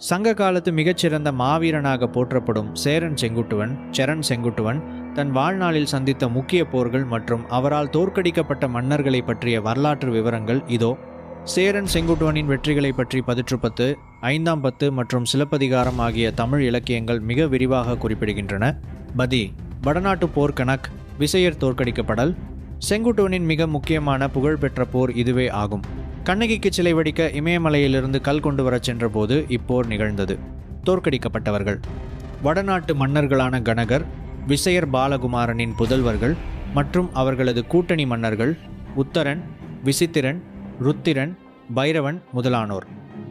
சங்க காலத்து மிகச்சிறந்த மாவீரனாக போற்றப்படும் சேரன் செங்குட்டுவன் தன் வாழ்நாளில் சந்தித்த முக்கிய போர்கள் மற்றும் அவரால் தோற்கடிக்கப்பட்ட மன்னர்களை பற்றிய வரலாற்று விவரங்கள் இதோ. சேரன் செங்குட்டுவனின் வெற்றிகளை பற்றி 10 ஐந்தாம் பத்து மற்றும் சிலப்பதிகாரம் ஆகிய தமிழ் இலக்கியங்கள் மிக விரிவாக குறிப்பிடுகின்றன. பதி வடநாட்டு போர் கணக், விசையர் தோற்கடிக்கப்படல். செங்குட்டுவனின் மிக முக்கியமான புகழ்பெற்ற போர் இதுவே ஆகும். கண்ணகிக்கு சிலை வடிக்க இமயமலையிலிருந்து கல் கொண்டு வரச் சென்ற போது இப்போர் நிகழ்ந்தது. தோற்கடிக்கப்பட்டவர்கள் வடநாட்டு மன்னர்களான கணகர், விசையர் பாலகுமாரனின் புதல்வர்கள் மற்றும் அவர்களது கூட்டணி மன்னர்கள் உத்தரன், விசித்திரன், ருத்திரன், பைரவன் முதலானோர்.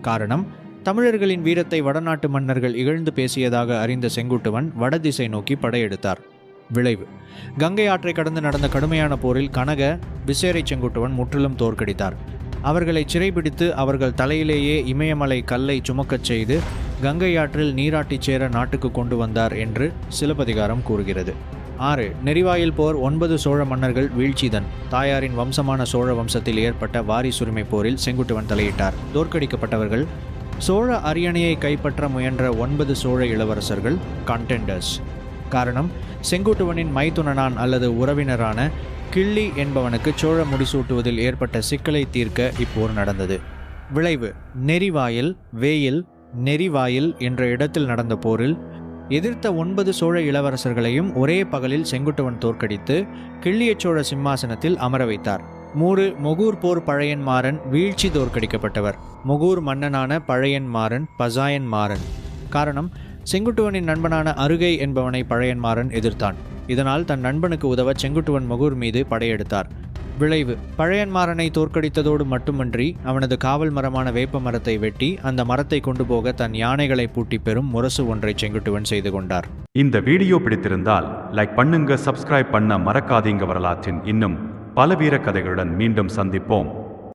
காரணம், தமிழர்களின் வீரத்தை வடநாட்டு மன்னர்கள் இகழ்ந்து பேசியதாக அறிந்த செங்குட்டுவன் வடதிசை நோக்கி படையெடுத்தார். விளைவு, கங்கை ஆற்றை கடந்து நடந்த கடுமையான போரில் கனக, விசேரை செங்குட்டுவன் முற்றிலும் தோற்கடித்தார். அவர்களை சிறைபிடித்து அவர்கள் தலையிலேயே இமயமலை கல்லை சுமக்கச் செய்து கங்கை ஆற்றில் நீராட்டிச் சேர நாட்டுக்கு கொண்டு வந்தார் என்று சிலப்பதிகாரம் கூறுகிறது. 6. நெறிவாயில் போர். 9 சோழ மன்னர்கள் வீழ்ச்சிதன் தாயாரின் வம்சமான சோழ வம்சத்தில் ஏற்பட்ட வாரிசுரிமை போரில் செங்குட்டுவன் தலையிட்டார். தோற்கடிக்கப்பட்டவர்கள் சோழ அரியணையை கைப்பற்ற முயன்ற 9 சோழ இளவரசர்கள் கண்டெண்டர்ஸ். காரணம், செங்குட்டுவனின் மைத்துனனான் அல்லது உறவினரான கிள்ளி என்பவனுக்கு சோழ முடிசூட்டுவதில் ஏற்பட்ட சிக்கலை தீர்க்க இப்போர் நடந்தது. விளைவு, நெறிவாயில் என்ற இடத்தில் நடந்த போரில் எதிர்த்த 9 சோழ இளவரசர்களையும் ஒரே பகலில் செங்குட்டுவன் தோற்கடித்து கிள்ளிய சோழ சிம்மாசனத்தில் அமர வைத்தார். 3. மொகூர் போர். பழையன் மாறன் வீழ்ச்சி தோற்கடிக்கப்பட்டவர். மொகூர் மன்னனான பழையன் மாறன் பசாயன் மாறன். காரணம், செங்குட்டுவனின் நண்பனான அருகை என்பவனை பழையன் மாறன் எதிர்த்தான். இதனால் தன் நண்பனுக்கு உதவ செங்குட்டுவன் மொகூர் மீது படையெடுத்தார். விளைவு, பழையன்மாறனை தோற்கடித்ததோடு மட்டுமன்றி அவனது காவல் மரமான வேப்ப மரத்தை வெட்டி அந்த மரத்தை கொண்டு போக தன் யானைகளை பூட்டி பெறும் முரசு ஒன்றை செங்குட்டுவன் செய்து கொண்டார். இந்த வீடியோ பிடித்திருந்தால் லைக் பண்ணுங்க, சப்ஸ்கிரைப் பண்ண மறக்காதீங்க. வரலாற்றின் இன்னும் பல வீர கதைகளுடன் மீண்டும் சந்திப்போம்.